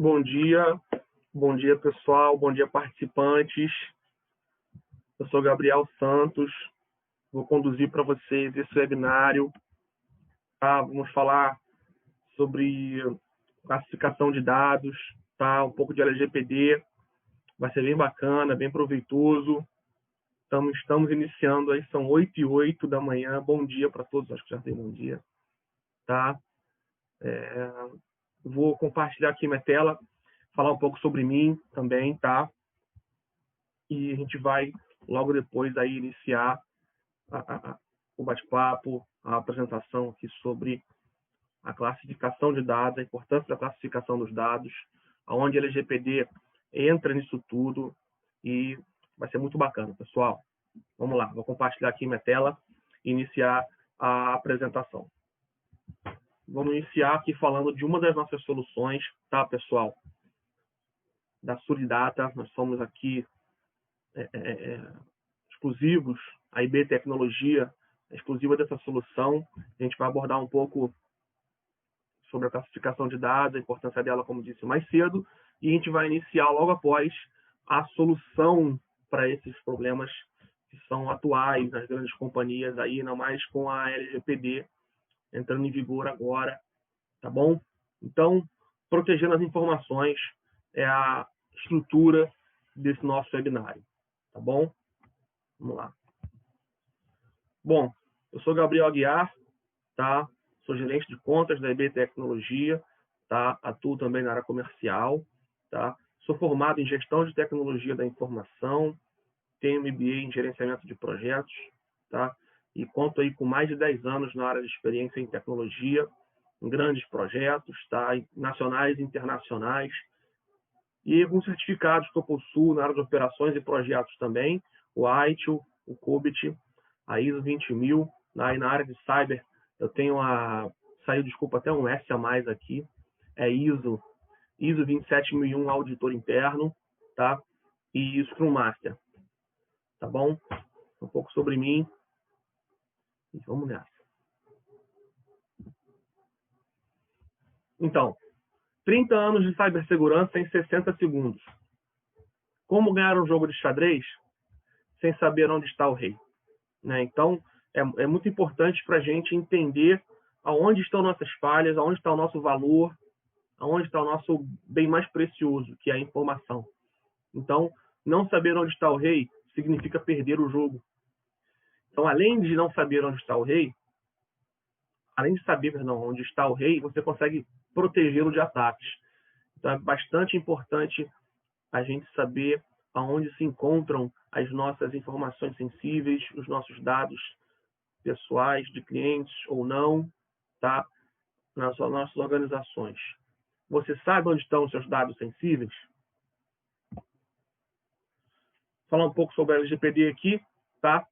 Bom dia pessoal, bom dia participantes. Eu sou Gabriel Santos, vou conduzir para vocês esse webinário. Tá? Vamos falar sobre classificação de dados, tá? Um pouco de LGPD, vai ser bem bacana, bem proveitoso. Estamos iniciando aí, são 8h08 da manhã, bom dia para todos, acho que já tem bom dia. Tá? Vou compartilhar aqui minha tela, falar um pouco sobre mim também, tá? E a gente vai logo depois aí iniciar o bate-papo, a apresentação aqui sobre a classificação de dados, a importância da classificação dos dados, aonde a LGPD entra nisso tudo e vai ser muito bacana, pessoal. Vamos lá, vou compartilhar aqui minha tela e iniciar a apresentação. Vamos iniciar aqui falando de uma das nossas soluções, tá, pessoal? Da Suridata, nós somos aqui exclusivos, a IB Tecnologia é exclusiva dessa solução. A gente vai abordar um pouco sobre a classificação de dados, a importância dela, como disse mais cedo, e a gente vai iniciar logo após a solução para esses problemas que são atuais nas grandes companhias, aí, não mais com a LGPD entrando em vigor agora, tá bom? Então, protegendo as informações é a estrutura desse nosso webinário, tá bom? Vamos lá. Bom, eu sou Gabriel Aguiar, tá? Sou gerente de contas da IB Tecnologia, tá? Atuo também na área comercial, tá? Sou formado em gestão de tecnologia da informação, tenho MBA em gerenciamento de projetos, tá? E conto aí com mais de 10 anos na área de experiência em tecnologia, em grandes projetos, tá? Nacionais e internacionais. E alguns certificados que eu possuo na área de operações e projetos também, o ITIL, o COBIT, a ISO 20000, na área de cyber, eu tenho saiu, desculpa, até um S a mais aqui, é ISO 27001, auditor interno, tá? E Scrum Master, tá bom? Um pouco sobre mim, e vamos nessa. Então, 30 anos de cibersegurança em 60 segundos. Como ganhar um jogo de xadrez sem saber onde está o rei? Né? Então, é muito importante para a gente entender aonde estão nossas falhas, aonde está o nosso valor, aonde está o nosso bem mais precioso, que é a informação. Então, não saber onde está o rei significa perder o jogo. Então, além de não saber onde está o rei, além de saber, onde está o rei, você consegue protegê-lo de ataques. Então, é bastante importante a gente saber aonde se encontram as nossas informações sensíveis, os nossos dados pessoais de clientes ou não, tá? Nas nossas organizações. Você sabe onde estão os seus dados sensíveis? Falar um pouco sobre a LGPD aqui, tá?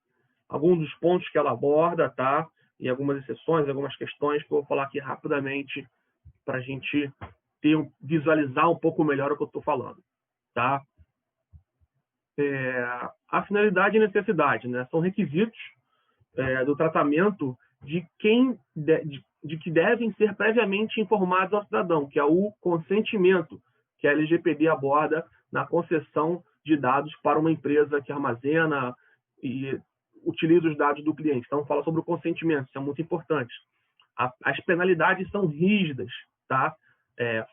Alguns dos pontos que ela aborda, tá? E algumas exceções, algumas questões que eu vou falar aqui rapidamente para a gente visualizar um pouco melhor o que eu estou falando, tá? A finalidade e necessidade, né? São requisitos do tratamento de que devem ser previamente informados ao cidadão, que é o consentimento que a LGPD aborda na concessão de dados para uma empresa que armazena e utiliza os dados do cliente. Então, fala sobre o consentimento, isso é muito importante. As penalidades são rígidas, tá?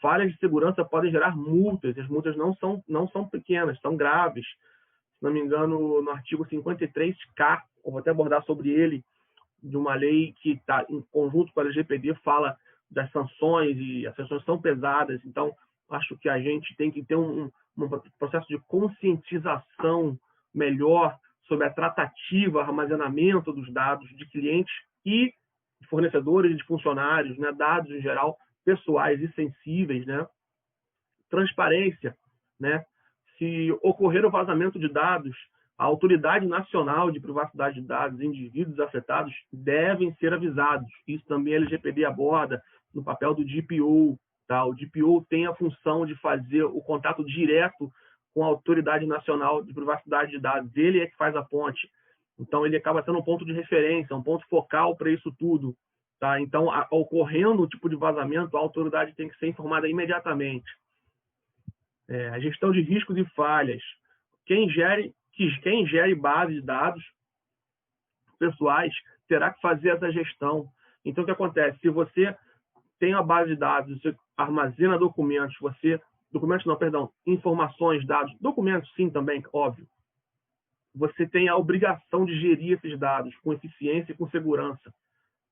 Falhas de segurança podem gerar multas, as multas não são pequenas, são graves. Se não me engano, no artigo 53K, eu vou até abordar sobre ele, de uma lei que está em conjunto com a LGPD, fala das sanções, e as sanções são pesadas. Então, acho que a gente tem que ter um processo de conscientização melhor sobre a tratativa, armazenamento dos dados de clientes e de fornecedores e de funcionários, né? Dados em geral pessoais e sensíveis, né? Transparência, né? Se ocorrer o vazamento de dados, a Autoridade Nacional de Privacidade de Dados e indivíduos afetados devem ser avisados. Isso também a LGPD aborda no papel do DPO. Tá? O DPO tem a função de fazer o contato direto com a Autoridade Nacional de Privacidade de Dados. Ele é que faz a ponte. Então, ele acaba sendo um ponto de referência, um ponto focal para isso tudo. Tá? Então, ocorrendo o tipo de vazamento, a autoridade tem que ser informada imediatamente. A gestão de riscos e falhas. Quem gere base de dados pessoais terá que fazer essa gestão. Então, o que acontece? Se você tem a base de dados, você armazena documentos, informações, dados, documentos sim também, óbvio. Você tem a obrigação de gerir esses dados com eficiência e com segurança,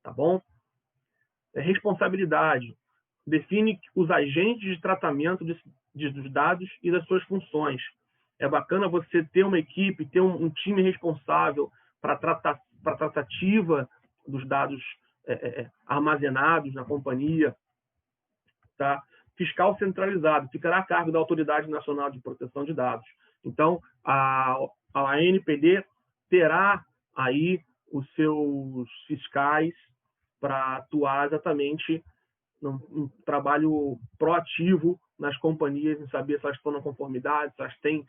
tá bom? Responsabilidade. Define os agentes de tratamento dos dados e das suas funções. É bacana você ter uma equipe, ter um time responsável para a tratativa dos dados armazenados na companhia. Tá? Fiscal centralizado, ficará a cargo da Autoridade Nacional de Proteção de Dados. Então, a ANPD terá aí os seus fiscais para atuar exatamente num trabalho proativo nas companhias, em saber se elas estão na conformidade, se elas têm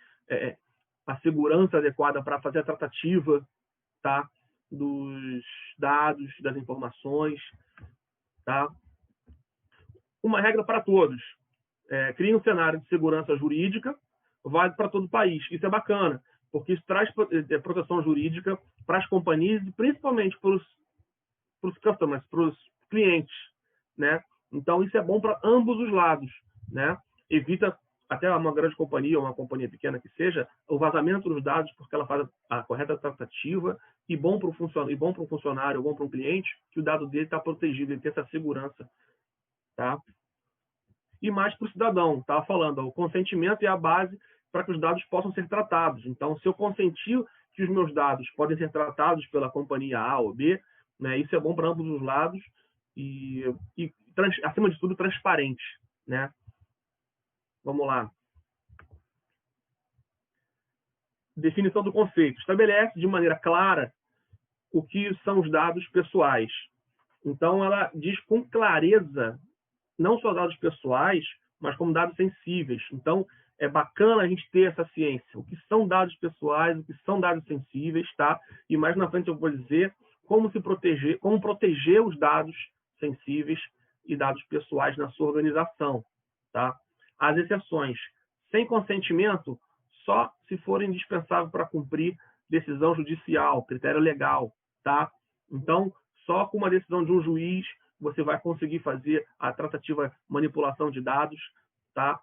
a segurança adequada para fazer a tratativa, tá, dos dados, das informações. Tá? Uma regra para todos. Crie um cenário de segurança jurídica válido para todo o país. Isso é bacana, porque isso traz proteção jurídica para as companhias e principalmente para os customers, para os clientes, né? Então, isso é bom para ambos os lados, né? Evita até uma grande companhia, ou uma companhia pequena que seja, o vazamento dos dados, porque ela faz a correta tratativa, e bom para um funcionário, bom para um cliente, que o dado dele está protegido, ele tem essa segurança, tá? E mais para o cidadão, estava falando, o consentimento é a base para que os dados possam ser tratados. Então, se eu consentir que os meus dados podem ser tratados pela companhia A ou B, né, isso é bom para ambos os lados e acima de tudo, transparente, né? Vamos lá. Definição do conceito. Estabelece de maneira clara o que são os dados pessoais. Então, ela diz com clareza, não só dados pessoais, mas como dados sensíveis. Então, é bacana a gente ter essa ciência. O que são dados pessoais, o que são dados sensíveis, tá? E mais na frente eu vou dizer como proteger os dados sensíveis e dados pessoais na sua organização, tá? As exceções. Sem consentimento, só se for indispensável para cumprir decisão judicial, critério legal, tá? Então, só com uma decisão de um juiz você vai conseguir fazer a tratativa manipulação de dados, tá?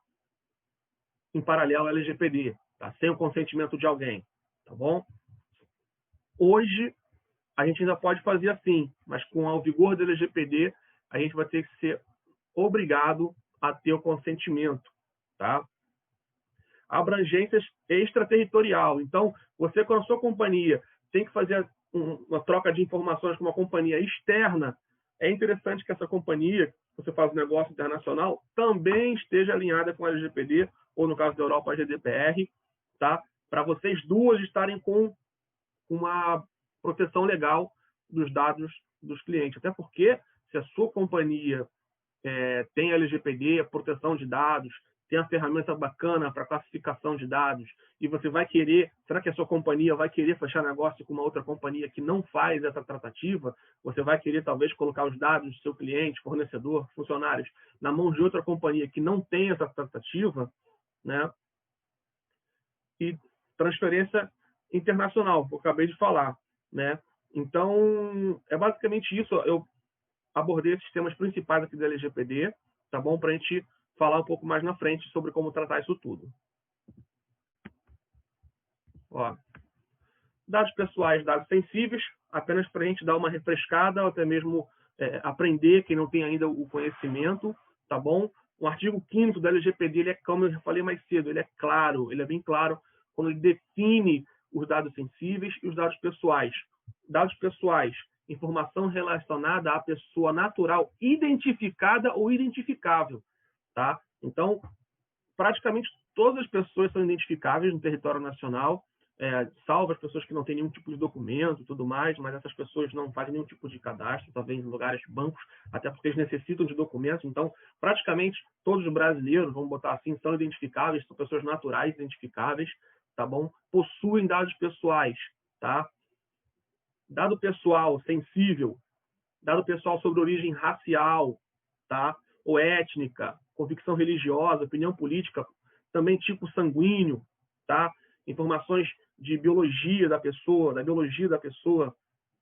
Em paralelo ao LGPD, tá? Sem o consentimento de alguém, tá bom? Hoje, a gente ainda pode fazer assim, mas com o vigor do LGPD, a gente vai ter que ser obrigado a ter o consentimento, tá? Abrangência extraterritorial. Então, você com a sua companhia tem que fazer uma troca de informações com uma companhia externa, é interessante que essa companhia, você faz um negócio internacional, também esteja alinhada com a LGPD, ou no caso da Europa, a GDPR, tá? Para vocês duas estarem com uma proteção legal dos dados dos clientes. Até porque, se a sua companhia tem LGPD, proteção de dados, tem uma ferramenta bacana para classificação de dados, e você vai querer, será que a sua companhia vai querer fechar negócio com uma outra companhia que não faz essa tratativa? Você vai querer, talvez, colocar os dados do seu cliente, fornecedor, funcionários, na mão de outra companhia que não tem essa tratativa, né? E transferência internacional, que eu acabei de falar, né? Então, é basicamente isso. Eu abordei esses temas principais aqui do LGPD, tá bom? Para a gente falar um pouco mais na frente sobre como tratar isso tudo. Ó, dados pessoais, dados sensíveis, apenas para a gente dar uma refrescada, ou até mesmo aprender, quem não tem ainda o conhecimento, tá bom? O artigo 5º do LGPD, ele é, como eu já falei mais cedo, ele é claro, ele é bem claro quando ele define os dados sensíveis e os dados pessoais. Dados pessoais, informação relacionada à pessoa natural identificada ou identificável, tá? Então, praticamente todas as pessoas são identificáveis no território nacional, salvo as pessoas que não têm nenhum tipo de documento e tudo mais, mas essas pessoas não fazem nenhum tipo de cadastro, talvez em lugares, bancos, até porque eles necessitam de documentos. Então, praticamente todos os brasileiros, vamos botar assim, são identificáveis, são pessoas naturais identificáveis, tá bom? Possuem dados pessoais, tá? Dado pessoal sensível, dado pessoal sobre origem racial, tá? Ou étnica, convicção religiosa, opinião política, também tipo sanguíneo, tá? Informações de biologia da pessoa,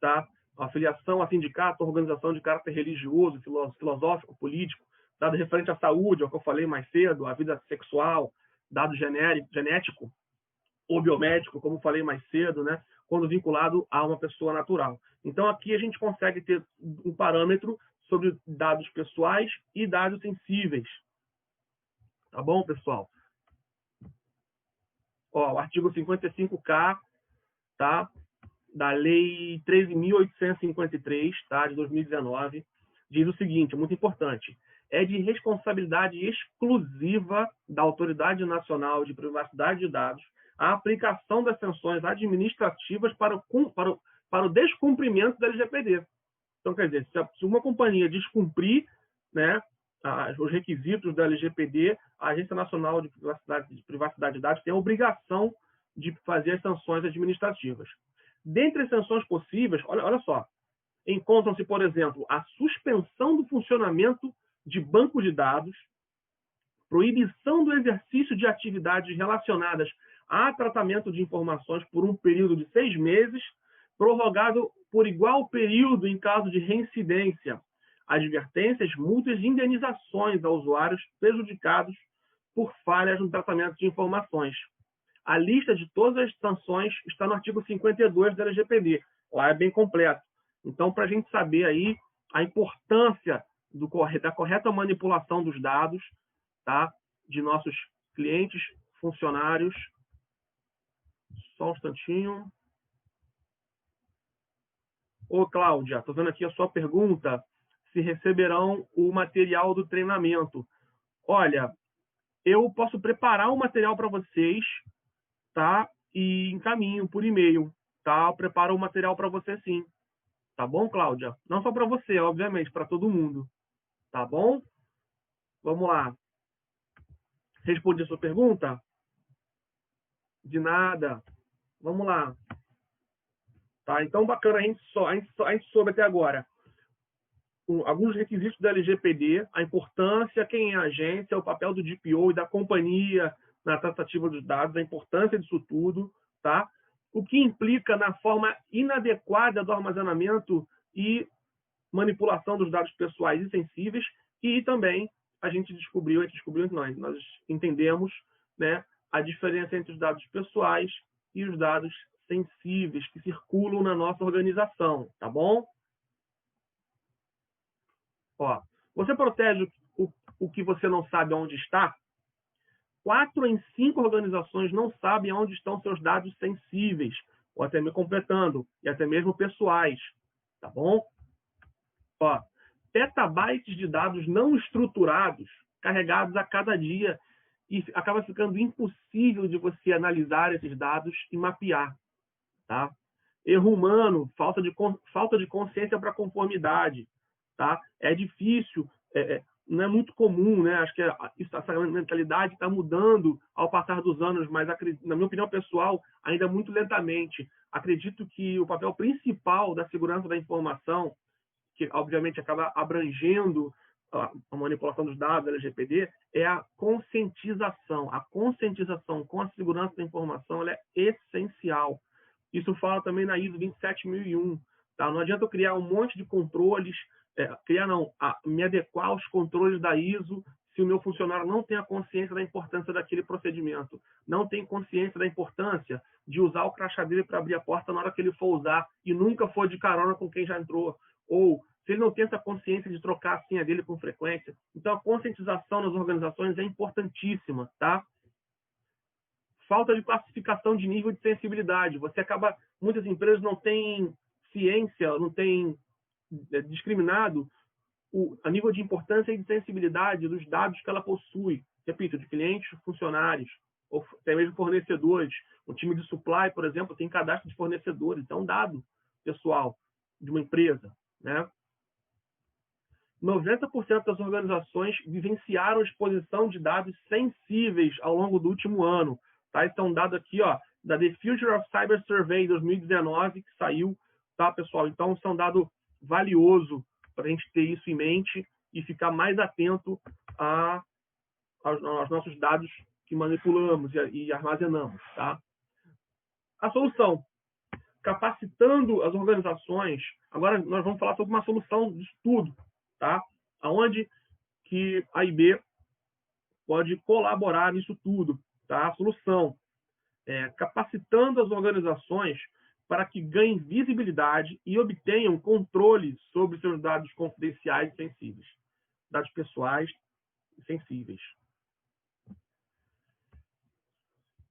tá? A filiação a sindicato, organização de caráter religioso, filosófico, político, dado referente à saúde, ao que eu falei mais cedo, à vida sexual, dado genético ou biomédico, como falei mais cedo, né? Quando vinculado a uma pessoa natural. Então, aqui a gente consegue ter um parâmetro sobre dados pessoais e dados sensíveis. Tá bom, pessoal? Ó, o artigo 55K, tá? Da Lei 13.853, tá? De 2019, diz o seguinte, muito importante. É de responsabilidade exclusiva da Autoridade Nacional de Privacidade de Dados a aplicação das sanções administrativas para o descumprimento da LGPD. Então, quer dizer, se uma companhia descumprir, né, os requisitos da LGPD, a Agência Nacional de Privacidade de Dados tem a obrigação de fazer as sanções administrativas. Dentre as sanções possíveis, olha só, encontram-se, por exemplo, a suspensão do funcionamento de banco de dados, proibição do exercício de atividades relacionadas a tratamento de informações por um período de 6 meses, prorrogado por igual período em caso de reincidência, advertências, multas e indenizações a usuários prejudicados por falhas no tratamento de informações. A lista de todas as sanções está no artigo 52 da LGPD. Lá é bem completo. Então, para a gente saber aí a importância da correta manipulação dos dados, tá? De nossos clientes, funcionários. Só um instantinho. Ô, Cláudia, estou vendo aqui a sua pergunta, se receberão o material do treinamento. Olha, eu posso preparar o material para vocês, tá? E encaminho por e-mail, tá? Eu preparo o material para você sim. Tá bom, Cláudia? Não só para você, obviamente, para todo mundo. Tá bom? Vamos lá. Respondi a sua pergunta? De nada. Vamos lá. Tá? Então, bacana, a gente soube até agora alguns requisitos da LGPD, a importância, quem é a agência, o papel do DPO e da companhia na tratativa dos dados, a importância disso tudo, tá? O que implica na forma inadequada do armazenamento e manipulação dos dados pessoais e sensíveis, e também a gente descobriu nós entendemos, né, a diferença entre os dados pessoais e os dados sensíveis que circulam na nossa organização, tá bom? Ó, você protege o que você não sabe onde está? 4 em 5 organizações não sabem onde estão seus dados sensíveis, ou até mesmo completando, e até mesmo pessoais, tá bom? Ó, petabytes de dados não estruturados carregados a cada dia e acaba ficando impossível de você analisar esses dados e mapear, tá? Erro humano, falta de consciência para conformidade, tá? É difícil, não é muito comum, né? Acho que essa mentalidade está mudando ao passar dos anos, mas na minha opinião pessoal, ainda muito lentamente. Acredito que o papel principal da segurança da informação, que obviamente acaba abrangendo a manipulação dos dados da LGPD, é a conscientização. A conscientização com a segurança da informação ela é essencial. Isso fala também na ISO 27001. Tá? Não adianta eu criar um monte de controles, me adequar aos controles da ISO se o meu funcionário não tem a consciência da importância daquele procedimento, não tem consciência da importância de usar o crachá dele para abrir a porta na hora que ele for usar e nunca for de carona com quem já entrou, ou se ele não tem essa consciência de trocar a senha dele com frequência. Então, a conscientização nas organizações é importantíssima, tá? Falta de classificação de nível de sensibilidade. Muitas empresas não têm ciência, não têm discriminado a nível de importância e de sensibilidade dos dados que ela possui. Repito, de clientes, funcionários, ou até mesmo fornecedores. Um time de supply, por exemplo, tem cadastro de fornecedores. Então, é um dado pessoal de uma empresa, né? 90% das organizações vivenciaram exposição de dados sensíveis ao longo do último ano. Tá? Esse é um dado aqui, ó, da The Future of Cyber Survey 2019, que saiu, tá, pessoal? Então, isso é um dado valioso para a gente ter isso em mente e ficar mais atento aos nossos dados que manipulamos e armazenamos, tá? A solução, capacitando as organizações. Agora nós vamos falar sobre uma solução de estudo, tá? Aonde que a IB pode colaborar nisso tudo, tá? A solução, capacitando as organizações para que ganhem visibilidade e obtenham controle sobre seus dados confidenciais e sensíveis, dados pessoais e sensíveis.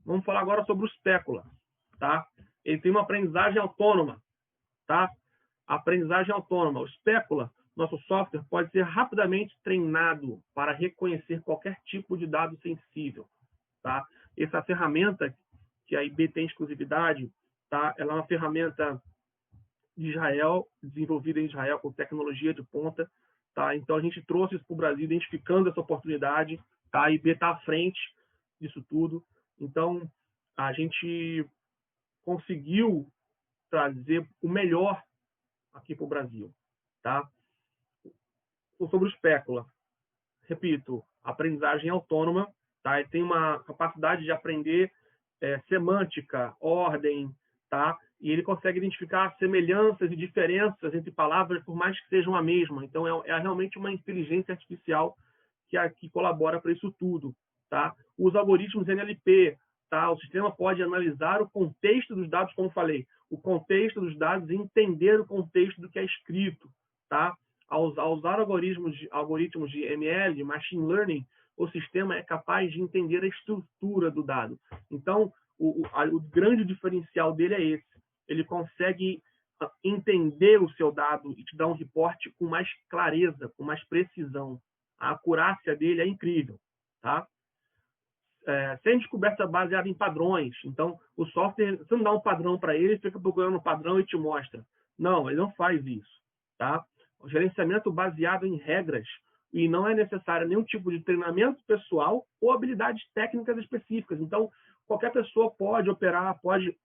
Vamos falar agora sobre o Specula, tá? Ele tem uma aprendizagem autônoma, tá? Aprendizagem autônoma. O Specula, nosso software, pode ser rapidamente treinado para reconhecer qualquer tipo de dado sensível, tá? Essa ferramenta que a IB tem exclusividade, tá? Ela é uma ferramenta de Israel, desenvolvida em Israel com tecnologia de ponta, tá? Então a gente trouxe isso para o Brasil, identificando essa oportunidade, tá? A IB está à frente disso tudo. Então a gente conseguiu trazer o melhor aqui para o Brasil, tá? Sobre o Specula, repito, aprendizagem autônoma, tá? Ele tem uma capacidade de aprender semântica, ordem, tá? E ele consegue identificar semelhanças e diferenças entre palavras, por mais que sejam a mesma. Então é realmente uma inteligência artificial que colabora para isso tudo, tá? Os algoritmos NLP, tá? O sistema pode analisar o contexto dos dados, como falei, o contexto dos dados e entender o contexto do que é escrito, tá? Ao usar algoritmos de ML, de Machine Learning, o sistema é capaz de entender a estrutura do dado. Então, o grande diferencial dele é esse. Ele consegue entender o seu dado e te dar um reporte com mais clareza, com mais precisão. A acurácia dele é incrível, tá? Sem descoberta baseada em padrões. Então, o software, você não dá um padrão para ele, fica procurando um padrão e te mostra. Não, ele não faz isso, tá? O gerenciamento baseado em regras e não é necessário nenhum tipo de treinamento pessoal ou habilidades técnicas específicas. Então, qualquer pessoa pode operar, pode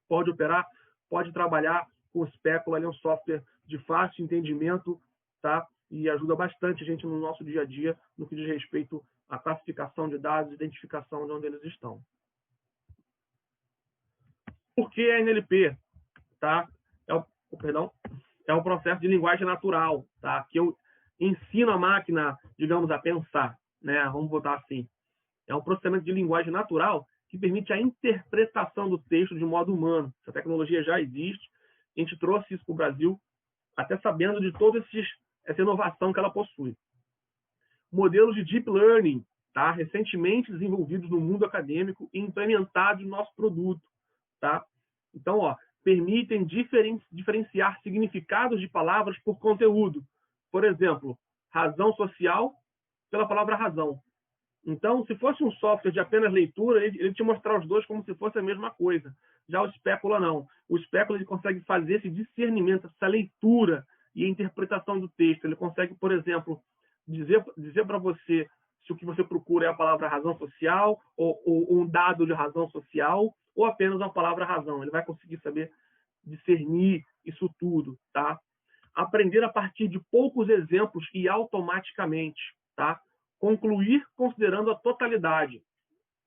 operar, pode trabalhar com o Specula, ele é um software de fácil entendimento, tá? E ajuda bastante a gente no nosso dia a dia, no que diz respeito à classificação de dados, identificação de onde eles estão. Por que a NLP? Tá? É um processo de linguagem natural, tá? Que eu ensino a máquina, digamos, a pensar, né? Vamos botar assim. É um processamento de linguagem natural que permite a interpretação do texto de modo humano. Essa tecnologia já existe. A gente trouxe isso para o Brasil, até sabendo de toda essa inovação que ela possui. Modelos de Deep Learning, tá? Recentemente desenvolvidos no mundo acadêmico e implementados no nosso produto, tá? Então, permitem diferenciar significados de palavras por conteúdo. Por exemplo, razão social pela palavra razão. Então, se fosse um software de apenas leitura, ele te mostrar os dois como se fosse a mesma coisa. Já o Specula não. O Specula ele consegue fazer esse discernimento, essa leitura e a interpretação do texto. Ele consegue, por exemplo, dizer para você se o que você procura é a palavra razão social ou um dado de razão social ou apenas uma palavra razão. Ele vai conseguir saber discernir isso tudo, tá? Aprender a partir de poucos exemplos e automaticamente, tá? Concluir considerando a totalidade,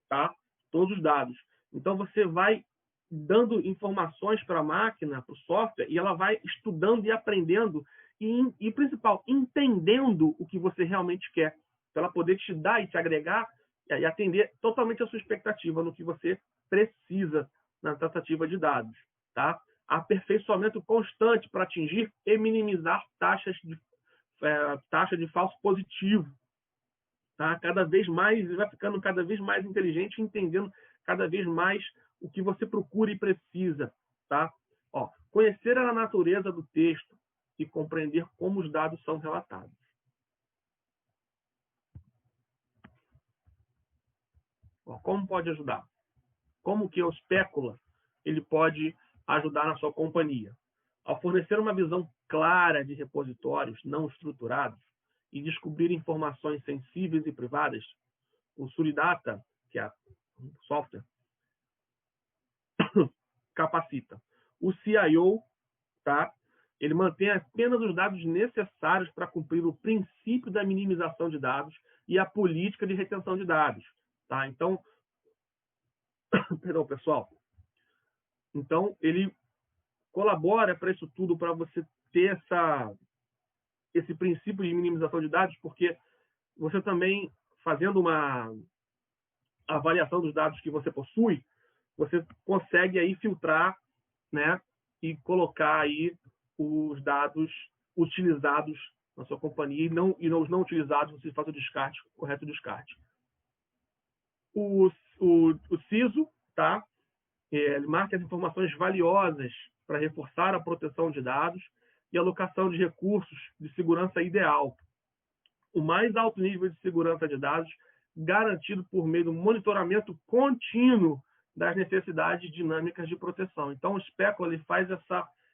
tá? Todos os dados. Então você vai dando informações para a máquina, para o software, e ela vai estudando e aprendendo e principal, entendendo o que você realmente quer, para ela poder te dar e te agregar e atender totalmente a sua expectativa no que você precisa na tratativa de dados, tá? Aperfeiçoamento constante para atingir e minimizar taxa de falso positivo, tá? Cada vez mais, vai ficando cada vez mais inteligente, entendendo cada vez mais o que você procura e precisa, tá? Conhecer a natureza do texto e compreender como os dados são relatados. Como pode ajudar? Como que o Specula ele pode ajudar na sua companhia? Ao fornecer uma visão clara de repositórios não estruturados e descobrir informações sensíveis e privadas, o Suridata, que é o software, capacita o CIO, tá? Ele mantém apenas os dados necessários para cumprir o princípio da minimização de dados e a política de retenção de dados. Tá? Então, perdão, pessoal. Então, ele colabora para isso tudo, para você ter esse princípio de minimização de dados, porque você também, fazendo uma avaliação dos dados que você possui, você consegue aí filtrar, né, e colocar aí os dados utilizados na sua companhia e os não utilizados, você faz o descarte, o correto descarte. O CISO, tá? Ele marca as informações valiosas para reforçar a proteção de dados e alocação de recursos de segurança ideal. O mais alto nível de segurança de dados garantido por meio do monitoramento contínuo das necessidades dinâmicas de proteção. Então, o Speckle ele faz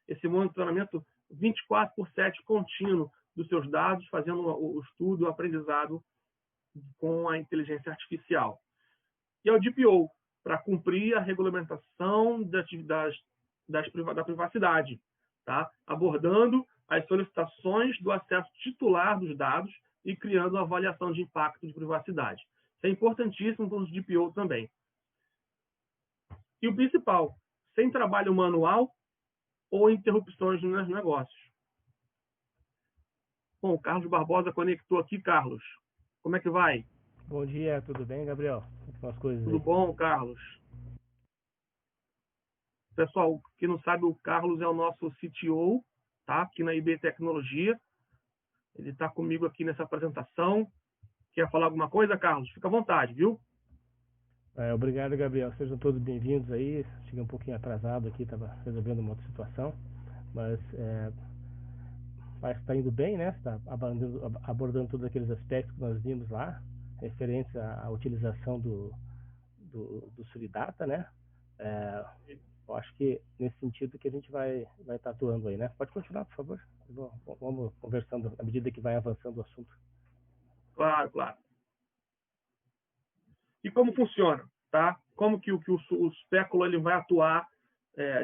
esse monitoramento 24/7 contínuo dos seus dados, fazendo o estudo, o aprendizado com a inteligência artificial. E é o DPO, para cumprir a regulamentação da privacidade, tá? Abordando as solicitações do acesso titular dos dados e criando a avaliação de impacto de privacidade. Isso é importantíssimo para os DPO também. E o principal, sem trabalho manual ou interrupções nos negócios. Bom, o Carlos Barbosa conectou aqui, Carlos. Como é que vai? Bom dia, tudo bem, Gabriel? Como estão as coisas aí? Tudo bom, Carlos? Pessoal, quem não sabe, o Carlos é o nosso CTO, tá? Aqui na IB Tecnologia. Ele está comigo aqui nessa apresentação. Quer falar alguma coisa, Carlos? Fica à vontade, viu? Obrigado, Gabriel. Sejam todos bem-vindos aí. Cheguei um pouquinho atrasado aqui, estava resolvendo uma outra situação, mas está indo bem, né? Está abordando todos aqueles aspectos que nós vimos lá, referentes à utilização do Suridata, né? Eu acho que nesse sentido que a gente vai estar atuando aí, né? Pode continuar, por favor. Vamos conversando à medida que vai avançando o assunto. Claro, claro. E como funciona, tá? Como que o Speckle ele vai atuar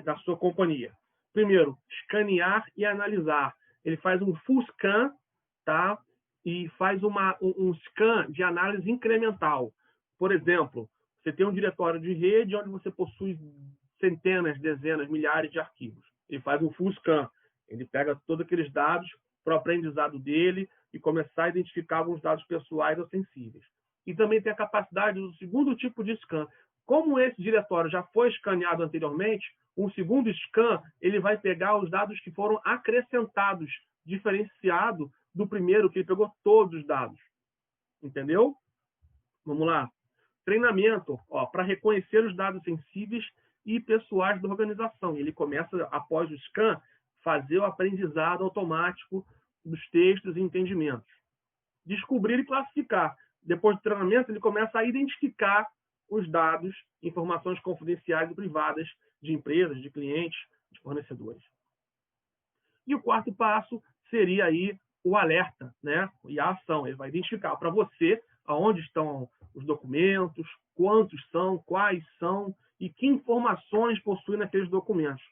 na sua companhia? Primeiro, escanear e analisar. Ele faz um full scan, tá? E faz um scan de análise incremental. Por exemplo, você tem um diretório de rede onde você possui centenas, dezenas, milhares de arquivos. Ele faz um full scan. Ele pega todos aqueles dados para o aprendizado dele e começar a identificar alguns dados pessoais ou sensíveis. E também tem a capacidade do segundo tipo de scan. Como esse diretório já foi escaneado anteriormente, um segundo scan ele vai pegar os dados que foram acrescentados, diferenciado do primeiro, que ele pegou todos os dados. Entendeu? Vamos lá. Treinamento, para reconhecer os dados sensíveis e pessoais da organização. Ele começa, após o scan, fazer o aprendizado automático dos textos e entendimentos. Descobrir e classificar. Depois do treinamento, ele começa a identificar os dados, informações confidenciais e privadas de empresas, de clientes, de fornecedores. E o quarto passo seria aí o alerta, né? E a ação. Ele vai identificar para você aonde estão os documentos, quantos são, quais são e que informações possuem naqueles documentos,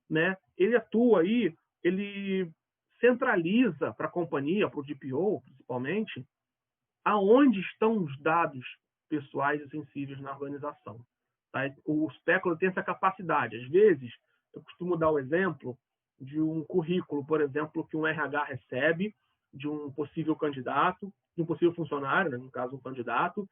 né? Ele atua aí, ele centraliza para a companhia, para o DPO principalmente, aonde estão os dados pessoais e sensíveis na organização. Tá? O Speckle tem essa capacidade. Às vezes, eu costumo dar o exemplo de um currículo, por exemplo, que um RH recebe de um possível candidato, de um possível funcionário, né? No caso, um candidato.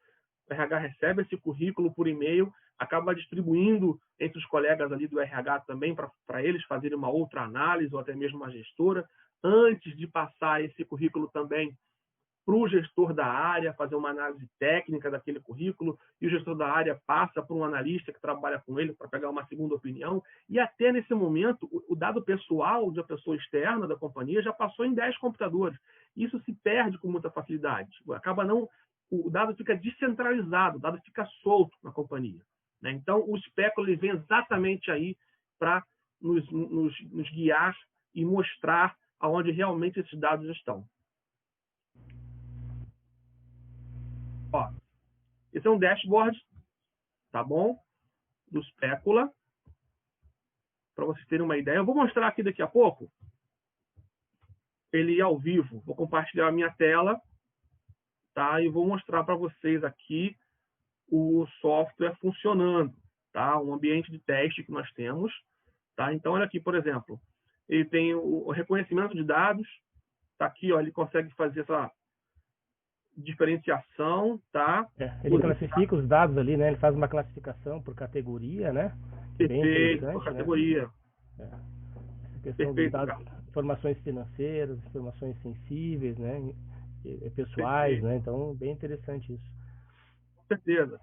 O RH recebe esse currículo por e-mail, acaba distribuindo entre os colegas ali do RH também para eles fazerem uma outra análise ou até mesmo uma gestora, antes de passar esse currículo também para o gestor da área, fazer uma análise técnica daquele currículo, e o gestor da área passa para um analista que trabalha com ele para pegar uma segunda opinião, e até nesse momento, o dado pessoal da pessoa externa da companhia já passou em 10 computadores. Isso se perde com muita facilidade. O dado fica descentralizado, o dado fica solto na companhia. Né? Então, o Speckle vem exatamente aí para nos guiar e mostrar aonde realmente esses dados estão. Esse é um dashboard, tá bom? Do Speckle, para vocês terem uma ideia. Eu vou mostrar aqui daqui a pouco ele ir ao vivo. Vou compartilhar a minha tela, tá? E vou mostrar para vocês aqui o software funcionando, tá? Um ambiente de teste que nós temos, tá? Então, olha aqui, por exemplo, ele tem o reconhecimento de dados, tá aqui, ó, ele consegue fazer essa diferenciação, tá? Ele classifica os dados ali, né? Ele faz uma classificação por categoria, né? Que é bem interessante, por categoria. Né? Essa questão Perfeito, dos dados, cara. informações financeiras, informações sensíveis, né? Pessoais, Perfeito. né? Então, bem interessante isso. Com certeza.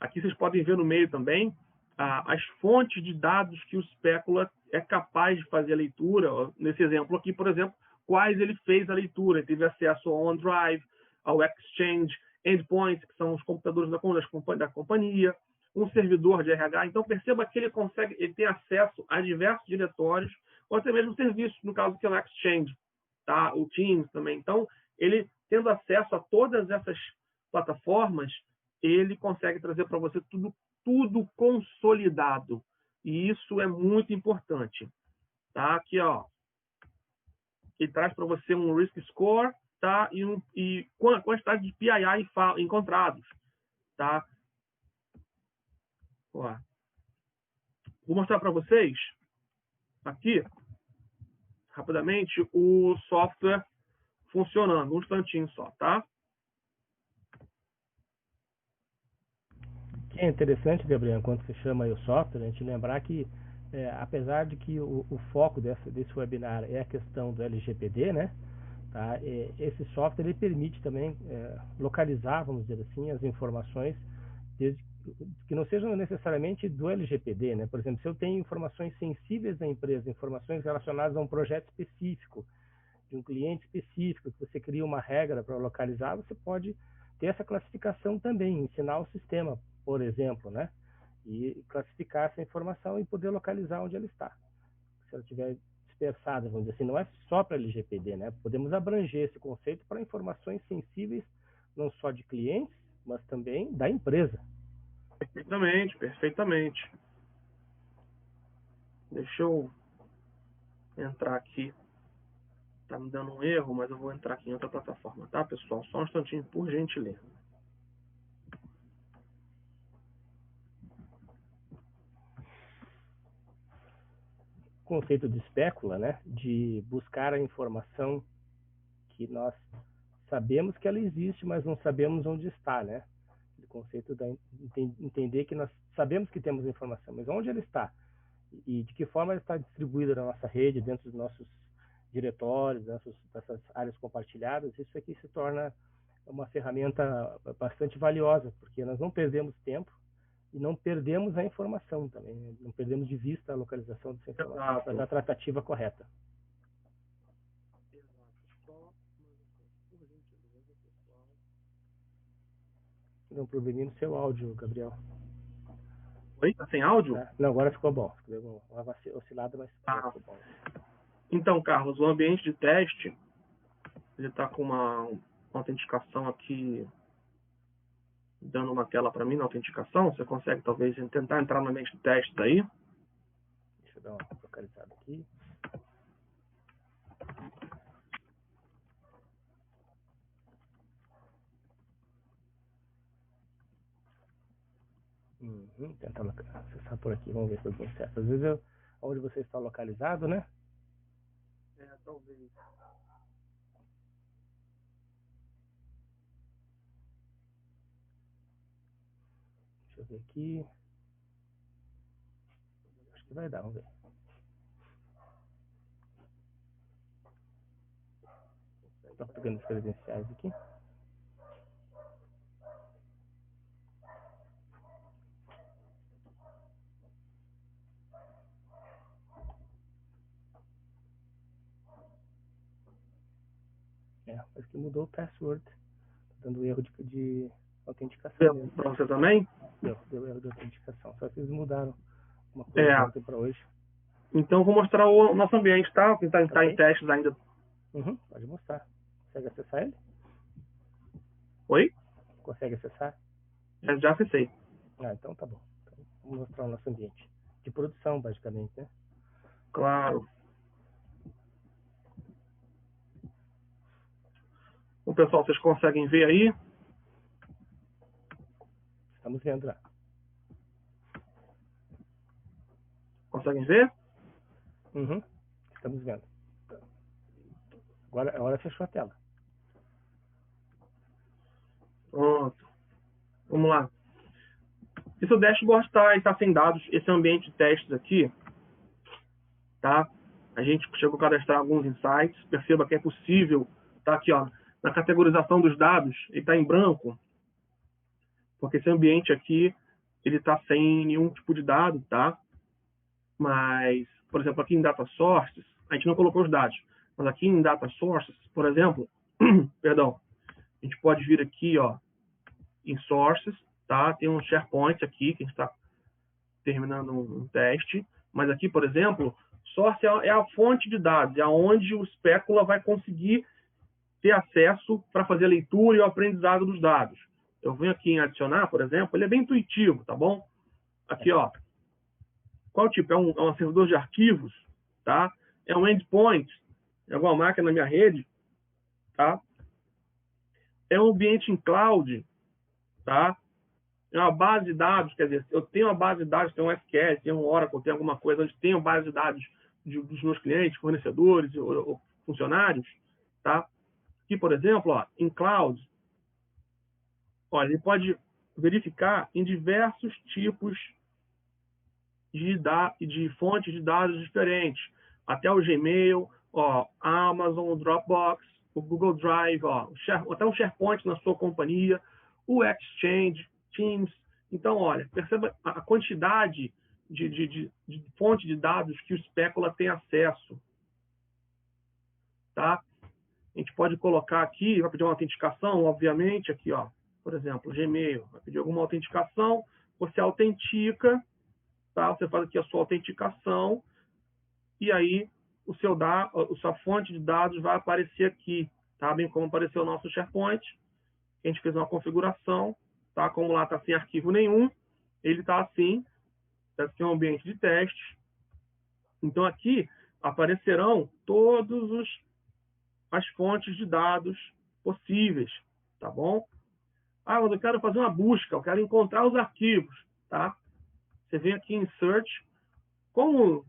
Aqui vocês podem ver no meio também as fontes de dados que o Specula é capaz de fazer a leitura. Nesse exemplo aqui, por exemplo, quais ele fez a leitura. Ele teve acesso ao OneDrive, ao Exchange, Endpoints, que são os computadores da companhia, um servidor de RH. Então, perceba que ele tem acesso a diversos diretórios, ou até mesmo serviços, no caso que é o Exchange, tá? O Teams também. Então, ele tendo acesso a todas essas plataformas, ele consegue trazer para você tudo consolidado. E isso é muito importante. Tá? Aqui, ó, ele traz para você um risk score, tá? E quantidade de PII encontrados. Tá? Ó, vou mostrar para vocês aqui, rapidamente, o software funcionando. Um instantinho só, tá? Que é interessante, Gabriel, quando você chama aí o software, a gente lembrar que, apesar de que o foco desse webinar é a questão do LGPD, né? Tá? Esse software ele permite também localizar, vamos dizer assim, as informações desde que não sejam necessariamente do LGPD, né? Por exemplo, se eu tenho informações sensíveis da empresa, informações relacionadas a um projeto específico, de um cliente específico, que você cria uma regra para localizar, você pode ter essa classificação também, ensinar o sistema, por exemplo, né? E classificar essa informação e poder localizar onde ela está. Se ela estiver dispersada, vamos dizer assim, não é só para LGPD, né? Podemos abranger esse conceito para informações sensíveis, não só de clientes, mas também da empresa. Perfeitamente, perfeitamente. Deixa eu entrar aqui. Tá me dando um erro, mas eu vou entrar aqui em outra plataforma, tá, pessoal? Só um instantinho, por gentileza. O conceito de espécula, né? De buscar a informação que nós sabemos que ela existe, mas não sabemos onde está, né? O conceito de entender que nós sabemos que temos informação, mas onde ela está? E de que forma ela está distribuída na nossa rede, dentro dos nossos diretórios, dessas áreas compartilhadas, isso aqui se torna uma ferramenta bastante valiosa, porque nós não perdemos tempo e não perdemos a informação também, né? Não perdemos de vista a localização dessa informação para dar a tratativa correta. Tem um probleminha no seu áudio, Gabriel. Oi? Tá sem áudio? Não, agora ficou bom. Ficou uma oscilada, mas ficou bom. Então, Carlos, o ambiente de teste, ele está com uma autenticação aqui, dando uma tela para mim na autenticação. Você consegue, talvez, tentar entrar no ambiente de teste daí? Deixa eu dar uma localizada aqui. Tentar acessar por aqui, vamos ver se eu dou certo. Às vezes, onde você está localizado, né? Talvez. Deixa eu ver aqui. Acho que vai dar, vamos ver. Estou pegando as credenciais aqui. Parece que mudou o password. Tá dando erro de autenticação. Para você também? Deu erro de autenticação. Só que eles mudaram uma coisa de ontem para hoje. Então, vou mostrar o nosso ambiente, tá? Que está em testes ainda. Pode mostrar. Consegue acessar ele? Oi? Consegue acessar? Já acessei. Então tá bom. Então, vamos mostrar o nosso ambiente. De produção, basicamente, né? Claro. O pessoal, vocês conseguem ver aí? Estamos vendo já. Conseguem ver? Uhum. Estamos vendo. Agora fechou a tela. Pronto. Vamos lá. Esse dashboard está sem dados. Esse ambiente de testes aqui, tá? A gente chegou a cadastrar alguns insights. Perceba que é possível. Tá aqui, ó, na categorização dos dados, ele está em branco, porque esse ambiente aqui, ele está sem nenhum tipo de dado, tá? Mas, por exemplo, aqui em Data Sources, a gente não colocou os dados, mas aqui em Data Sources, por exemplo, perdão, a gente pode vir aqui, ó, em Sources, tá? Tem um SharePoint aqui, que a gente está terminando um teste, mas aqui, por exemplo, Source é a fonte de dados, é onde o Specula vai conseguir ter acesso para fazer a leitura e o aprendizado dos dados. Eu venho aqui em adicionar, por exemplo, ele é bem intuitivo, tá bom? Aqui, ó, qual tipo? É um servidor de arquivos, tá? É um endpoint, é alguma máquina na minha rede, tá? É um ambiente em cloud, tá? É uma base de dados, quer dizer, eu tenho uma base de dados, tenho um SQL, tenho um Oracle, tenho alguma coisa onde tenho base de dados dos meus clientes, fornecedores ou funcionários, tá? Aqui, por exemplo, ó, em cloud, olha, ele pode verificar em diversos tipos de fontes de dados diferentes, até o Gmail, ó, Amazon, o Dropbox, o Google Drive, ó, até o SharePoint na sua companhia, o Exchange, Teams. Então, olha, perceba a quantidade de fonte de dados que o Specula tem acesso. Tá? A gente pode colocar aqui, vai pedir uma autenticação, obviamente, aqui, ó, por exemplo, Gmail, vai pedir alguma autenticação, você autentica, tá? Você faz aqui a sua autenticação e aí a sua fonte de dados vai aparecer aqui, tá? Bem como apareceu o nosso SharePoint. A gente fez uma configuração, tá? Como lá está sem arquivo nenhum, ele está assim, deve ser um ambiente de teste. Então aqui aparecerão todas as fontes de dados possíveis, tá bom? Ah, mas eu quero fazer uma busca, eu quero encontrar os arquivos, tá? Você vem aqui em Search, como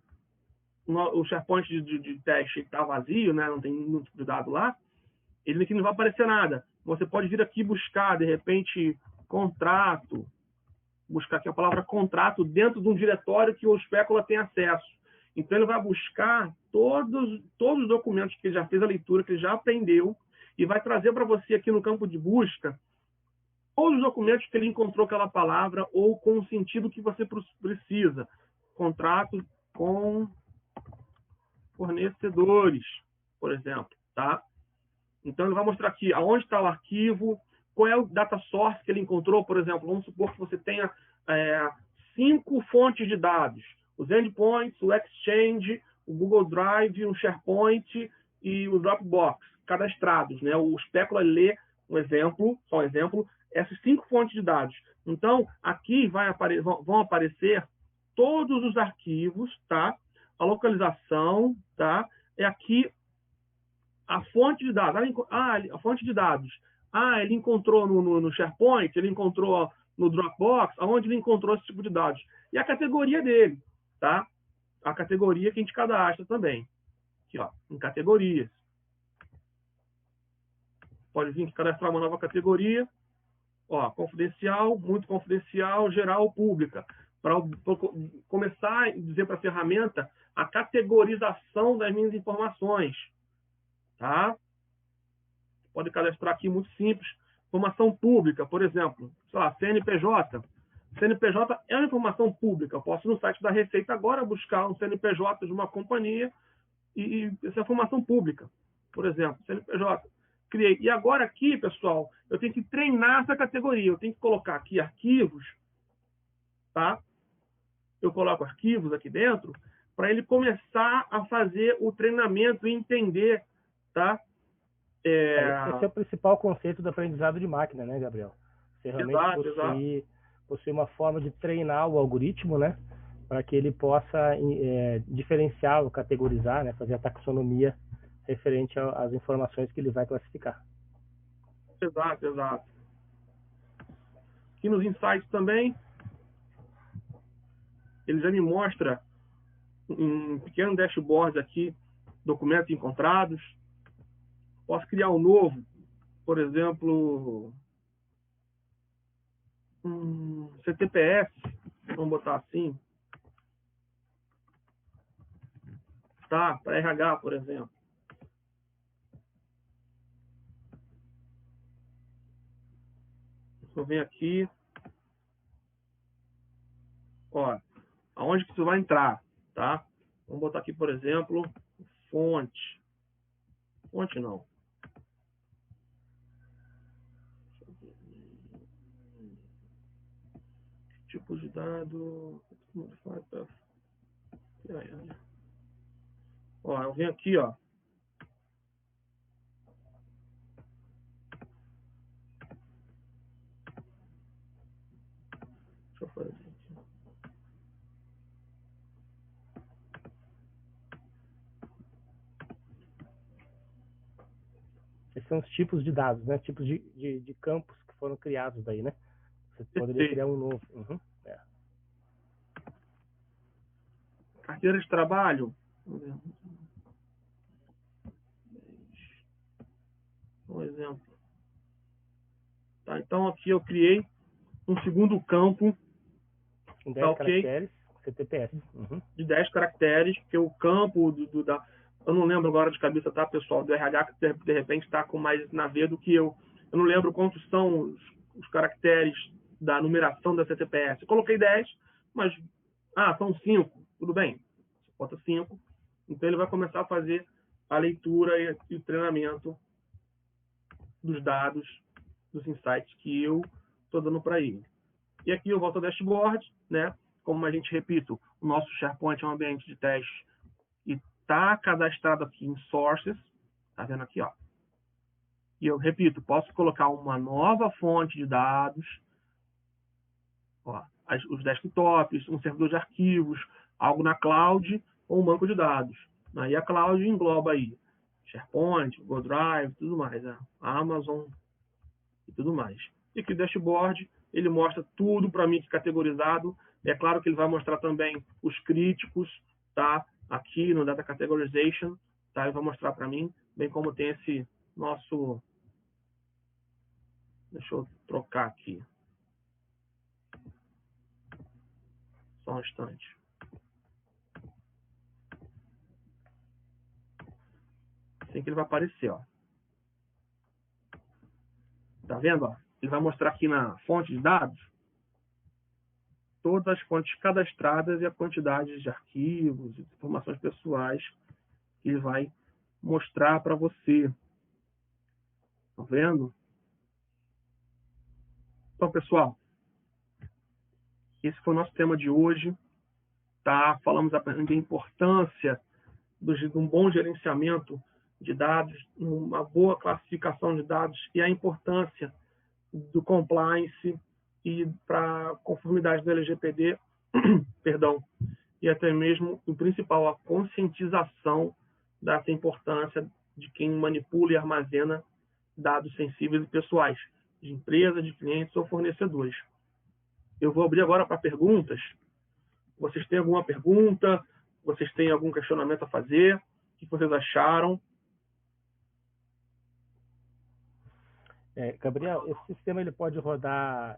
o SharePoint de teste está vazio, né? Não tem nenhum tipo de dado lá, ele aqui não vai aparecer nada. Você pode vir aqui buscar, de repente, contrato, buscar aqui a palavra contrato dentro de um diretório que o Specula tem acesso. Então, ele vai buscar todos os documentos que ele já fez a leitura, que ele já aprendeu, e vai trazer para você aqui no campo de busca todos os documentos que ele encontrou aquela palavra ou com o sentido que você precisa. Contrato com fornecedores, por exemplo, tá? Então, ele vai mostrar aqui aonde está o arquivo, qual é o data source que ele encontrou, por exemplo. Vamos supor que você tenha 5 fontes de dados. Os endpoints, o Exchange, o Google Drive, o SharePoint e o Dropbox, cadastrados, né? O Specula lê um exemplo, só um exemplo, essas 5 fontes de dados. Então, aqui vão aparecer todos os arquivos, tá? A localização, tá? É aqui a fonte de dados. A fonte de dados. Ele encontrou no SharePoint, ele encontrou no Dropbox, aonde ele encontrou esse tipo de dados. E a categoria dele, tá? A categoria que a gente cadastra também. Aqui, ó, em categorias. Pode vir cadastrar uma nova categoria. Ó, confidencial, muito confidencial, geral, pública. Para começar a dizer para a ferramenta a categorização das minhas informações. Tá? Pode cadastrar aqui muito simples. Informação pública, por exemplo, sei lá, CNPJ. CNPJ é uma informação pública. Eu posso ir no site da Receita agora buscar um CNPJ de uma companhia e essa é informação pública. Por exemplo, CNPJ. Criei. E agora aqui, pessoal, eu tenho que treinar essa categoria. Eu tenho que colocar aqui arquivos, tá? Eu coloco arquivos aqui dentro para ele começar a fazer o treinamento e entender, tá? Esse é o principal conceito do aprendizado de máquina, né, Gabriel? Você realmente possui uma forma de treinar o algoritmo, né, para que ele possa diferenciar ou categorizar, né, fazer a taxonomia referente às informações que ele vai classificar. Exato, exato. Aqui nos insights também, ele já me mostra um pequeno dashboard aqui, documentos encontrados. Posso criar um novo, por exemplo, CTPS, vamos botar assim, tá? Para RH, por exemplo. Eu venho aqui, ó, aonde que você vai entrar, tá? Vamos botar aqui, por exemplo, fonte. Fonte não. Tipo de dado. Ó, eu venho aqui, ó. Deixa eu fazer aqui. Esses são os tipos de dados, né? Tipos de campos que foram criados daí, né? Você poderia criar um novo. Uhum. Carteira de trabalho. Um exemplo. Tá, então aqui eu criei um segundo campo. Com 10 caracteres, CTPS. De 10 caracteres, que o campo eu não lembro agora de cabeça, tá, pessoal, do RH, que de repente está com mais na veia do que eu. Eu não lembro quantos são os caracteres da numeração da CTPS. Eu coloquei 10, mas, são 5. Tudo bem. Você bota 5. Então, ele vai começar a fazer a leitura e o treinamento dos dados, dos insights que eu estou dando para ele. E aqui eu volto ao dashboard, né? Como a gente, repito, o nosso SharePoint é um ambiente de teste e está cadastrado aqui em Sources. Tá vendo aqui, ó? E eu repito, posso colocar uma nova fonte de dados, ó, os desktops, um servidor de arquivos, algo na cloud ou um banco de dados. Aí a cloud engloba aí SharePoint, Google Drive, tudo mais, né? Amazon e tudo mais. E aqui o dashboard, ele mostra tudo para mim categorizado. É claro que ele vai mostrar também os críticos, tá? Aqui no Data Categorization, tá? Ele vai mostrar para mim, bem como tem esse nosso... Deixa eu trocar aqui. Só um instante. Assim que ele vai aparecer, ó. Tá vendo, ó? Ele vai mostrar aqui na fonte de dados todas as fontes cadastradas e a quantidade de arquivos, informações pessoais que ele vai mostrar para você. Tá vendo? Então, pessoal, esse foi o nosso tema de hoje. Tá? Falamos da importância de um bom gerenciamento de dados, uma boa classificação de dados e a importância do compliance e para conformidade do LGPD, perdão, e até mesmo, o principal, a conscientização dessa importância de quem manipula e armazena dados sensíveis e pessoais, de empresa, de clientes ou fornecedores. Eu vou abrir agora para perguntas. Vocês têm alguma pergunta? Vocês têm algum questionamento a fazer? O que vocês acharam? Gabriel, esse sistema ele pode rodar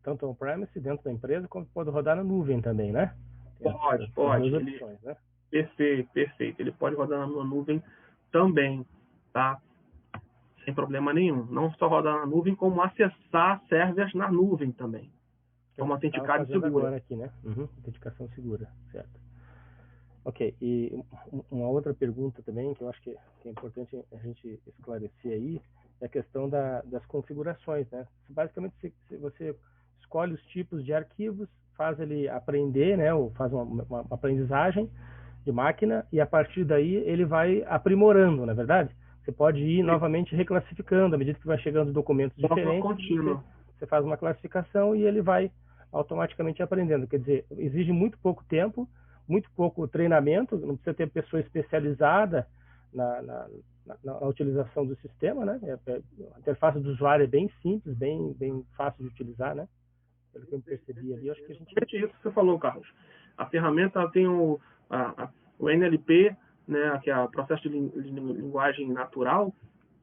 tanto on-premise dentro da empresa, como pode rodar na nuvem também, né? Pode. Opções, né? Perfeito. Ele pode rodar na nuvem também, tá? Sem problema nenhum. Não só rodar na nuvem, como acessar servers na nuvem também. Como autenticado e seguro. Agora aqui, né? Autenticação segura, certo. Ok, e uma outra pergunta também, que eu acho que é importante a gente esclarecer aí, é a questão das configurações, né? Basicamente, você escolhe os tipos de arquivos, faz ele aprender, né? Ou faz uma aprendizagem de máquina, e a partir daí ele vai aprimorando, não é verdade? Você pode ir novamente reclassificando, à medida que vai chegando documentos diferentes, você faz uma classificação e ele vai automaticamente aprendendo. Quer dizer, exige muito pouco tempo, muito pouco treinamento, não precisa ter pessoa especializada na utilização do sistema, né? A interface do usuário é bem simples, bem fácil de utilizar, né? Pelo que eu percebi ali, eu acho que a gente... É isso que você falou, Carlos. A ferramenta ela tem o NLP, né, que é o processo de linguagem natural,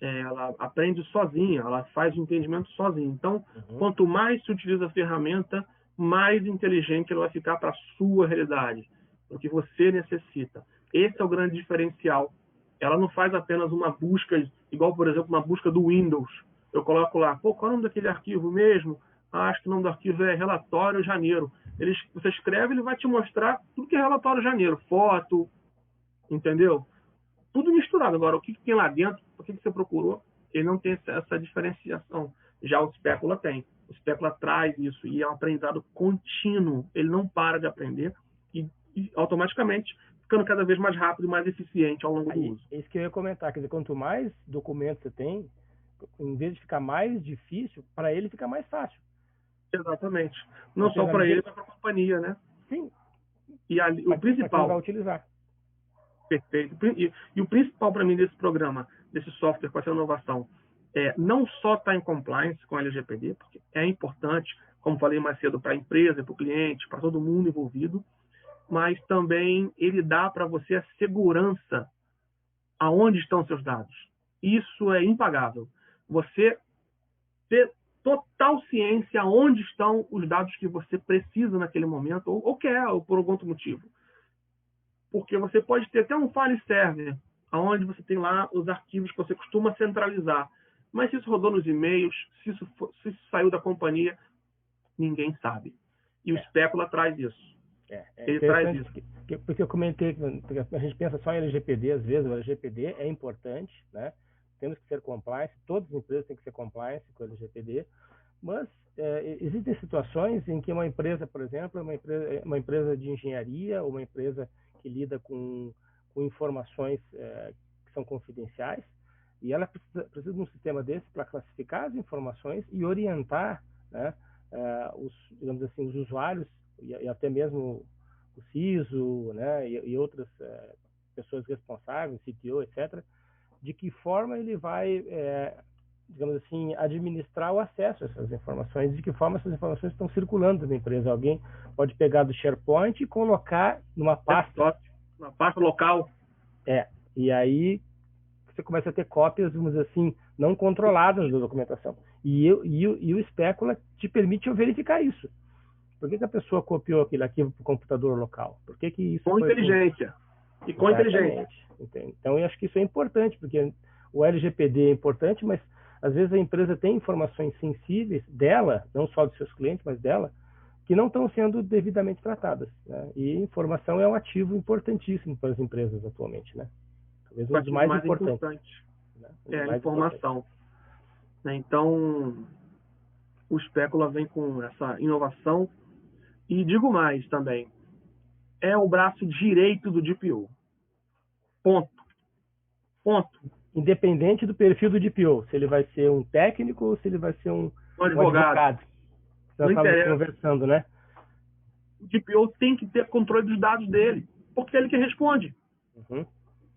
ela aprende sozinha, ela faz o entendimento sozinha. Então, quanto mais se utiliza a ferramenta, mais inteligente ela vai ficar para a sua realidade, o que você necessita. Esse é o grande diferencial. Ela não faz apenas uma busca, igual, por exemplo, uma busca do Windows. Eu coloco lá, qual é o nome daquele arquivo mesmo? Acho que o nome do arquivo é relatório janeiro. Você escreve, ele vai te mostrar tudo que é relatório janeiro, foto, entendeu? Tudo misturado. Agora, o que tem lá dentro, o que você procurou, ele não tem essa diferenciação. Já o Specula tem. O Specula traz isso e é um aprendizado contínuo. Ele não para de aprender e automaticamente ficando cada vez mais rápido e mais eficiente ao longo do uso. É isso que eu ia comentar. Quer dizer, quanto mais documentos você tem, em vez de ficar mais difícil, para ele fica mais fácil. Exatamente. Não só para ele, mas para a companhia, né? Sim. E o principal... vai utilizar. Perfeito. E o principal para mim desse programa, desse software com essa inovação, não só estar em compliance com a LGPD, porque é importante, como falei mais cedo, para a empresa, para o cliente, para todo mundo envolvido, mas também ele dá para você a segurança aonde estão seus dados. Isso é impagável. Você ter total ciência aonde estão os dados que você precisa naquele momento, ou quer, ou por algum outro motivo. Porque você pode ter até um file server, onde você tem lá os arquivos que você costuma centralizar. Mas se isso rodou nos e-mails, se isso saiu da companhia, ninguém sabe. E o Specula traz isso. Ele traz isso. Porque eu comentei, a gente pensa só em LGPD, às vezes, o LGPD é importante, né? Temos que ser compliance, todas as empresas têm que ser compliance com o LGPD, mas existem situações em que uma empresa, por exemplo, uma empresa de engenharia, ou uma empresa que lida com informações que são confidenciais, e ela precisa de um sistema desse para classificar as informações e orientar, né, digamos assim, os usuários e até mesmo o CISO, né, e outras pessoas responsáveis, CTO, etc., de que forma ele vai, digamos assim, administrar o acesso a essas informações, de que forma essas informações estão circulando na empresa. Alguém pode pegar do SharePoint e colocar numa pasta. Uma pasta local. E aí você começa a ter cópias, vamos dizer assim, não controladas da documentação. E o Specula te permite verificar isso. Por que a pessoa copiou aquele arquivo para o computador local? Por que isso com inteligência. E com inteligência. Então, eu acho que isso é importante, porque o LGPD é importante, mas às vezes a empresa tem informações sensíveis dela, não só dos seus clientes, mas dela, que não estão sendo devidamente tratadas, né? E informação é um ativo importantíssimo para as empresas atualmente, né? Talvez um dos mais importantes. Né? A informação. Então, o Specula vem com essa inovação. E digo mais também, é o braço direito do DPO. Ponto. Independente do perfil do DPO, se ele vai ser um técnico ou se ele vai ser um advogado. Nós estávamos conversando, né? O DPO tem que ter controle dos dados dele, porque é ele que responde.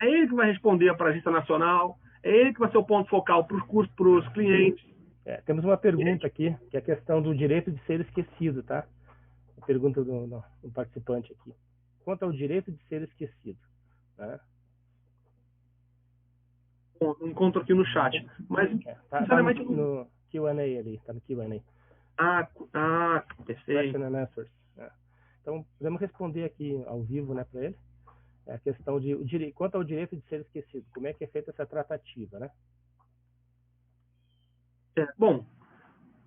É ele que vai responder para a Agência Nacional, é ele que vai ser o ponto focal para os clientes. Temos uma pergunta aqui, que é a questão do direito de ser esquecido, tá? A pergunta do participante aqui. Quanto ao direito de ser esquecido, né? Bom, não encontro aqui no chat. Mas, sinceramente... no Q&A ali, tá no Q&A. Perfeito. Então, podemos responder aqui ao vivo, né, para ele. É a questão de quanto ao direito de ser esquecido. Como é que é feita essa tratativa, né? Bom,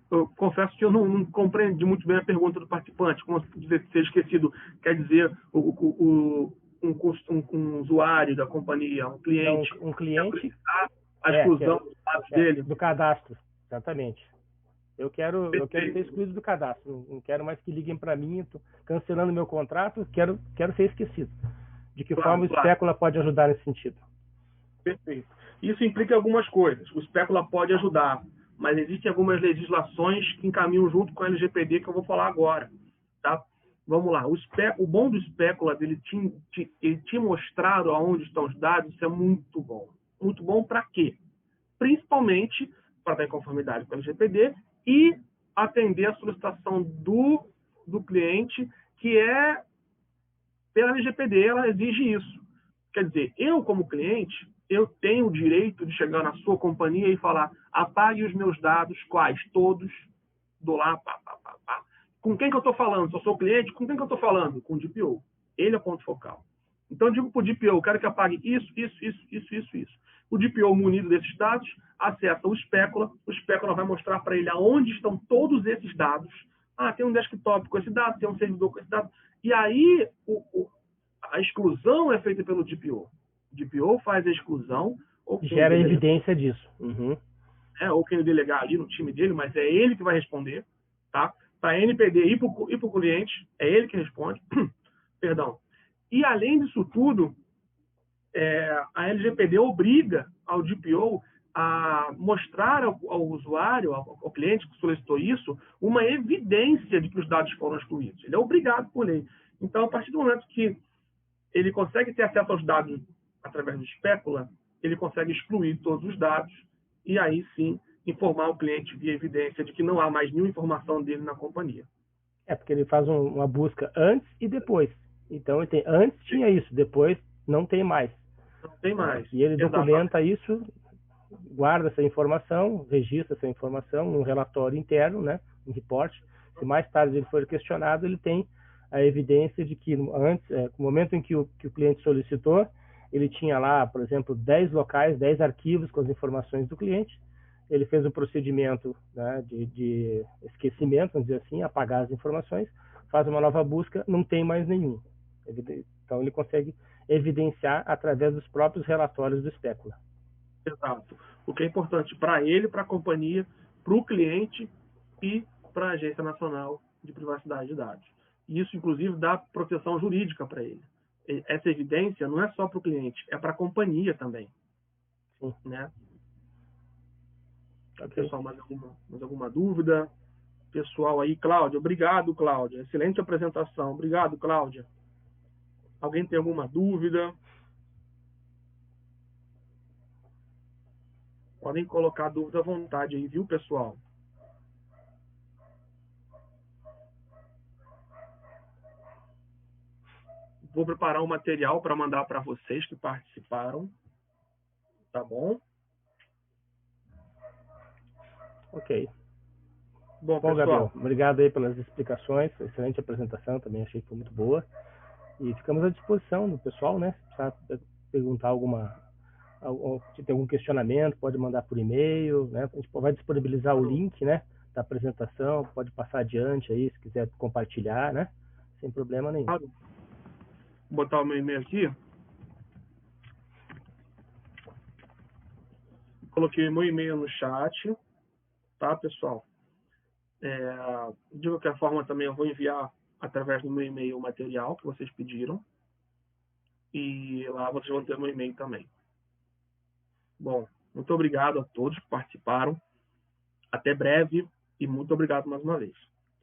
eu confesso que eu não compreendi muito bem a pergunta do participante. Como dizer ser esquecido quer dizer um usuário da companhia, um cliente. Um cliente. A exclusão dos dados dele. Do cadastro, exatamente. Eu quero ser excluído do cadastro. Não quero mais que liguem para mim. Estou cancelando meu contrato. Quero ser esquecido. De que forma o Specula pode ajudar nesse sentido? Perfeito. Isso implica algumas coisas. O Specula pode ajudar, mas existem algumas legislações que encaminham junto com a LGPD que eu vou falar agora. Tá? vamos lá, o bom do Specula dele te mostrar aonde estão os dados, isso é muito bom. Muito bom para quê? Principalmente para estar em conformidade com a LGPD e atender a solicitação do cliente, que é pela LGPD, ela exige isso. Quer dizer, eu como cliente, eu tenho o direito de chegar na sua companhia e falar: apague os meus dados, quais? Todos, dou lá, pá. Com quem que eu estou falando? Se eu sou cliente, com quem que eu estou falando? Com o DPO. Ele é o ponto focal. Então eu digo para o DPO: eu quero que apague isso. O DPO, munido desses dados, acessa o Specula vai mostrar para ele aonde estão todos esses dados. Ah, tem um desktop com esse dado, tem um servidor com esse dado. E aí a exclusão é feita pelo DPO. O DPO faz a exclusão. Gera evidência disso. Uhum. Ou quem delegar ali no time dele, mas é ele que vai responder, tá? Para a NPD ir para o cliente, é ele que responde. Perdão. E além disso tudo, a LGPD obriga ao DPO a mostrar ao usuário, ao cliente que solicitou isso, uma evidência de que os dados foram excluídos. Ele é obrigado por lei. Então, a partir do momento que ele consegue ter acesso aos dados através do Specula, ele consegue excluir todos os dados e aí sim informar o cliente via evidência de que não há mais nenhuma informação dele na companhia. Porque ele faz uma busca antes e depois. Então, antes tinha isso, depois não tem mais. Não tem mais. E ele documenta isso, guarda essa informação, registra essa informação num relatório interno, né, um report. Se mais tarde ele for questionado, ele tem a evidência de que antes, no momento em que o cliente solicitou, ele tinha lá, por exemplo, 10 locais, 10 arquivos com as informações do cliente. Ele fez o procedimento, né, de esquecimento, vamos dizer assim, apagar as informações, faz uma nova busca, não tem mais nenhum. Então ele consegue evidenciar através dos próprios relatórios do Specula. Exato. O que é importante para ele, para a companhia, para o cliente e para a Agência Nacional de Privacidade de Dados. E isso, inclusive, dá proteção jurídica para ele. Essa evidência não é só para o cliente, é para a companhia também. Sim. Né? Okay. Pessoal, mais alguma dúvida? Pessoal aí, Cláudia, obrigado, Cláudia. Excelente apresentação. Obrigado, Cláudia. Alguém tem alguma dúvida? Podem colocar dúvida à vontade aí, viu, pessoal? Vou preparar um material para mandar para vocês que participaram. Tá bom? Ok. Bom, pessoal, Gabriel, obrigado aí pelas explicações. Excelente apresentação, também achei que foi muito boa. E ficamos à disposição do pessoal, né? Se precisar perguntar se tem algum questionamento, pode mandar por e-mail, né? A gente vai disponibilizar o link, né, da apresentação, pode passar adiante aí, se quiser compartilhar, né? Sem problema nenhum. Vou botar o meu e-mail aqui. Coloquei o meu e-mail no chat, tá, pessoal? De qualquer forma, também eu vou enviar através do meu e-mail o material que vocês pediram. E lá vocês vão ter o meu e-mail também. Bom, muito obrigado a todos que participaram. Até breve e muito obrigado mais uma vez.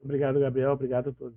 Obrigado, Gabriel. Obrigado a todos.